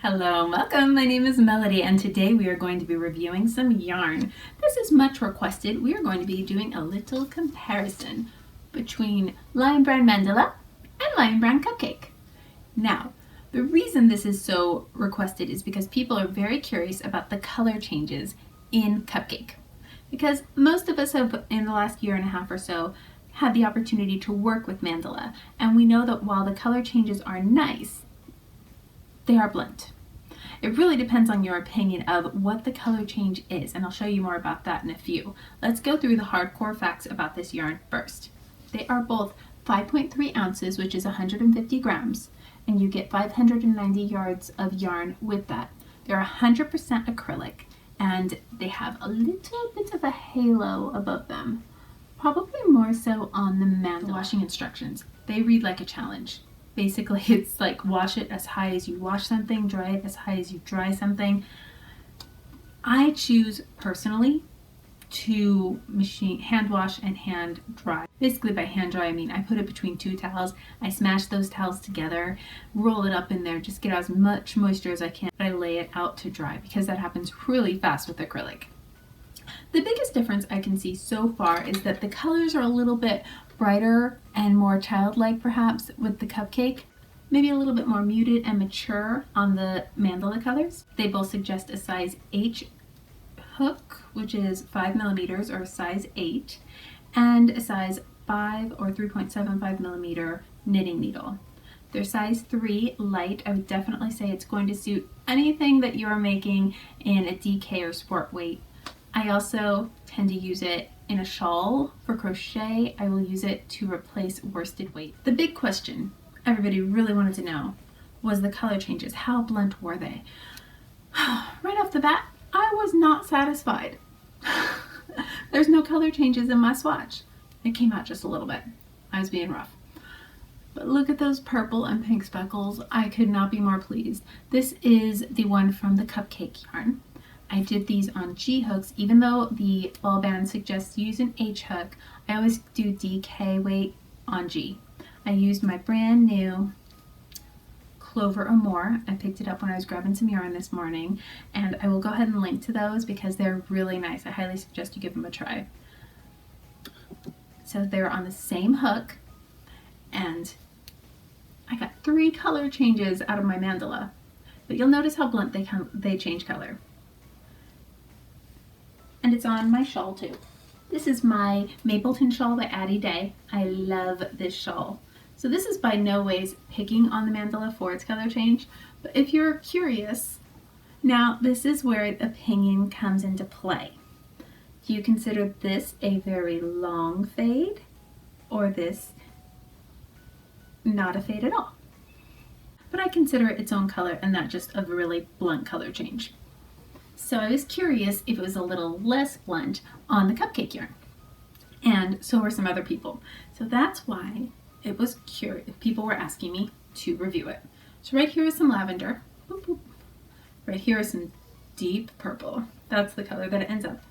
Hello, welcome. My name is Melody and today we are going to be reviewing some yarn. This is much requested. We are going to be doing a little comparison between Lion Brand Mandala and Lion Brand Cupcake. Now, the reason this is so requested is because people are very curious about the color changes in Cupcake. Because most of us have, in the last year and a half or so, had the opportunity to work with Mandala, and we know that while the color changes are nice, they are blunt. It really depends on your opinion of what the color change is, and I'll show you more about that in a few. Let's go through the hardcore facts about this yarn first. They are both 5.3 ounces, which is 150 grams, and you get 590 yards of yarn with that. They're 100% acrylic, and they have a little bit of a halo above them, probably more so on the Mandala. Washing instructions. They read like a challenge. Basically, it's like wash it as high as you wash something, dry it as high as you dry something. I choose personally to hand wash and hand dry. Basically by hand dry, I mean I put it between two towels, I smash those towels together, roll it up in there, just get as much moisture as I can. I lay it out to dry because that happens really fast with acrylic. The biggest difference I can see so far is that the colors are a little bit brighter and more childlike perhaps with the Cupcake, maybe a little bit more muted and mature on the Mandala colors. They both suggest a size H hook, which is 5 millimeters or size 8, and a size 5 or 3.75 millimeter knitting needle. They're size 3 light. I would definitely say it's going to suit anything that you're making in a DK or sport weight. I also tend to use it in a shawl for crochet. I will use it to replace worsted weight. The big question everybody really wanted to know was the color changes. How blunt were they? Right off the bat, I was not satisfied. There's no color changes in my swatch. It came out just a little bit. I was being rough. But look at those purple and pink speckles. I could not be more pleased. This is the one from the Cupcake yarn. I did these on G hooks. Even though the ball band suggests use an H hook, I always do DK weight on G. I used my brand new Clover or More. I picked it up when I was grabbing some yarn this morning, and I will go ahead and link to those because they're really nice. I highly suggest you give them a try. So they're on the same hook, and I got 3 color changes out of my Mandala, but you'll notice how blunt they change color. And it's on my shawl too. This is my Mapleton shawl by Addie Day. I love this shawl. So this is by no ways picking on the Mandala for its color change, but if you're curious, now this is where opinion comes into play. Do you consider this a very long fade, or this not a fade at all? But I consider it its own color and not just a really blunt color change. So I was curious if it was a little less blunt on the Cupcake yarn, and so were some other people. So that's why it was curious. People were asking me to review it. So right here is some lavender. Boop, boop. Right here is some deep purple. That's the color that it ends up.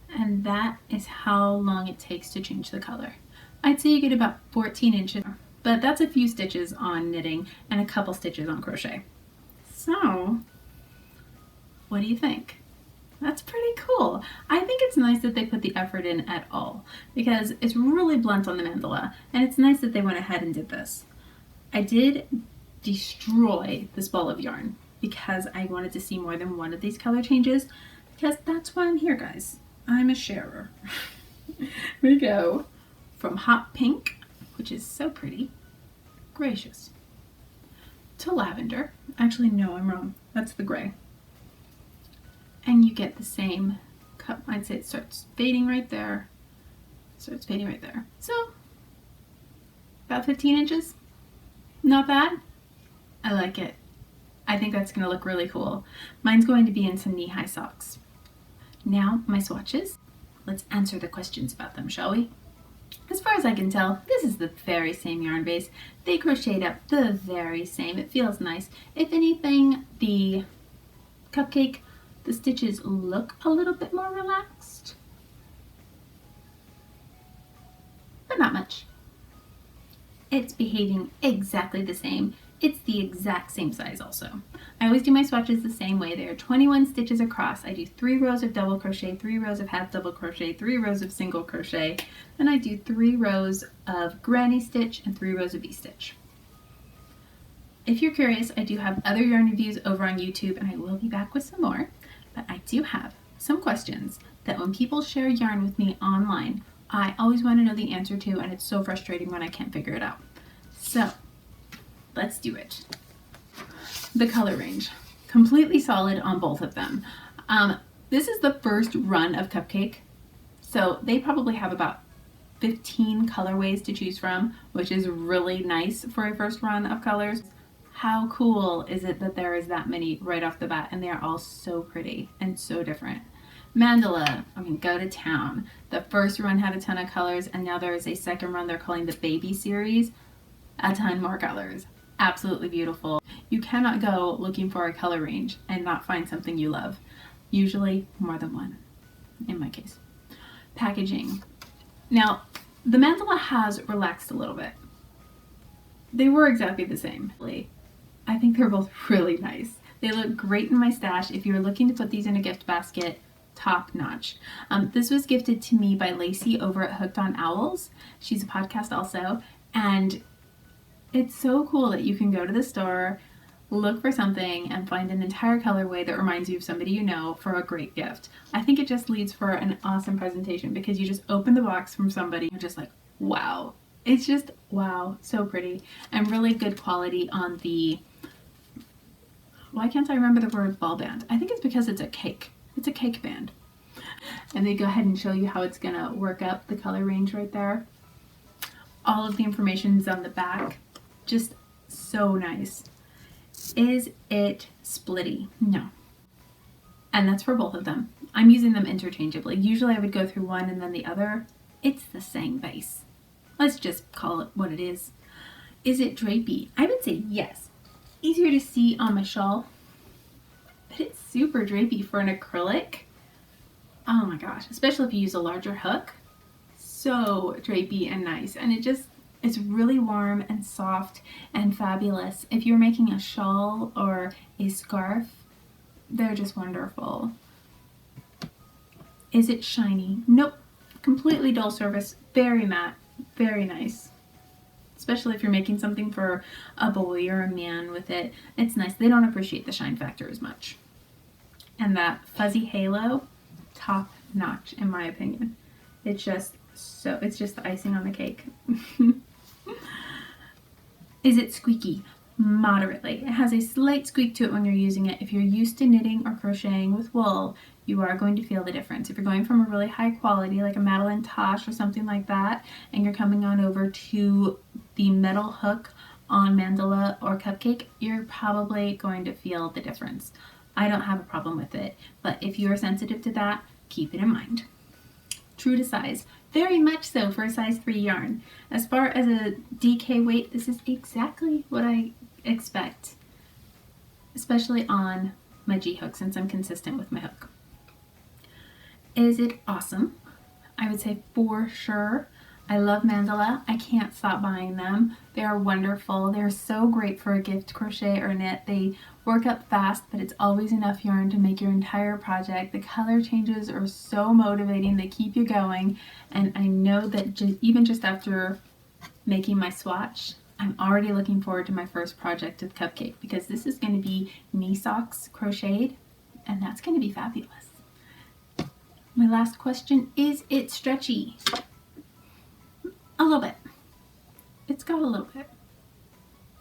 And that is how long it takes to change the color. I'd say you get about 14 inches, but that's a few stitches on knitting and a couple stitches on crochet. So what do you think? That's pretty cool. I think it's nice that they put the effort in at all because it's really blunt on the Mandala, and it's nice that they went ahead and did this. I did destroy this ball of yarn because I wanted to see more than one of these color changes, because that's why I'm here, guys. I'm a sharer. We go from hot pink, which is so pretty, gracious, to lavender. Actually, no, I'm wrong. That's the gray. And you get the same cup. I'd say it starts fading right there. Starts fading right there. So, about 15 inches. Not bad. I like it. I think that's going to look really cool. Mine's going to be in some knee-high socks. Now, my swatches. Let's answer the questions about them, shall we? As far as I can tell, this is the very same yarn base. They crocheted up the very same. It feels nice. If anything, the Cupcake, the stitches look a little bit more relaxed, but not much. It's behaving exactly the same. It's the exact same size also. I always do my swatches the same way. They are 21 stitches across. I do 3 rows of double crochet, 3 rows of half double crochet, 3 rows of single crochet, then I do 3 rows of granny stitch and 3 rows of V-stitch. If you're curious, I do have other yarn reviews over on YouTube, and I will be back with some more, but I do have some questions that when people share yarn with me online, I always want to know the answer to, and it's so frustrating when I can't figure it out. So let's do it. The color range, completely solid on both of them. This is the first run of Cupcake, so they probably have about 15 colorways to choose from, which is really nice for a first run of colors. How cool is it that there is that many right off the bat, and they are all so pretty and so different. Mandala, I mean, go to town. The first run had a ton of colors, and now there is a second run they're calling the Baby Series. A ton more colors. Absolutely beautiful. You cannot go looking for a color range and not find something you love. Usually more than one, in my case. Packaging. Now, the Mandala has relaxed a little bit. They were exactly the same. I think they're both really nice. They look great in my stash. If you're looking to put these in a gift basket, top notch. This was gifted to me by Lacey over at Hooked on Owls. She's a podcast also, and it's so cool that you can go to the store, look for something, and find an entire colorway that reminds you of somebody you know for a great gift. I think it just leads for an awesome presentation because you just open the box from somebody, you're just like, wow. It's just, wow, so pretty. And really good quality on the, why can't I remember the word ball band? I think it's because it's a cake. It's a cake band. And they go ahead and show you how it's gonna work up the color range right there. All of the information is on the back. Just so nice. Is it splitty? No. And that's for both of them. I'm using them interchangeably. Usually I would go through one and then the other. It's the same base. Let's just call it what it is. Is it drapey? I would say yes. Easier to see on my shawl, but it's super drapey for an acrylic. Oh my gosh, especially if you use a larger hook. So drapey and nice, and it's really warm and soft and fabulous. If you're making a shawl or a scarf, they're just wonderful. Is it shiny? Nope. Completely dull surface, very matte, very nice. Especially if you're making something for a boy or a man with it. It's nice. They don't appreciate the shine factor as much. And that fuzzy halo, top notch in my opinion. It's just the icing on the cake. Is it squeaky? Moderately. It has a slight squeak to it when you're using it. If you're used to knitting or crocheting with wool, you are going to feel the difference. If you're going from a really high quality, like a Madeline Tosh or something like that, and you're coming on over to the metal hook on Mandala or Cupcake, you're probably going to feel the difference. I don't have a problem with it, but if you're sensitive to that, keep it in mind. True to size. Very much so for a size 3 yarn. As far as a DK weight, this is exactly what I expect, especially on my G-hook since I'm consistent with my hook. Is it awesome? I would say for sure. I love Mandala. I can't stop buying them. They are wonderful. They're so great for a gift crochet or knit. They work up fast, but it's always enough yarn to make your entire project. The color changes are so motivating. They keep you going. And I know that even just after making my swatch, I'm already looking forward to my first project with Cupcake because this is going to be knee socks crocheted, and that's going to be fabulous. My last question, is it stretchy? A little bit. It's got a little bit.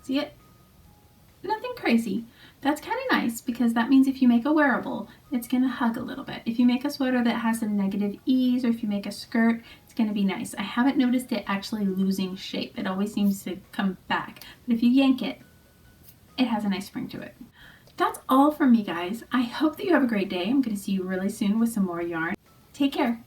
See it? Nothing crazy. That's kind of nice because that means if you make a wearable, it's going to hug a little bit. If you make a sweater that has some negative ease, or if you make a skirt, it's going to be nice. I haven't noticed it actually losing shape. It always seems to come back. But if you yank it, it has a nice spring to it. That's all from me, guys. I hope that you have a great day. I'm going to see you really soon with some more yarn. Take care.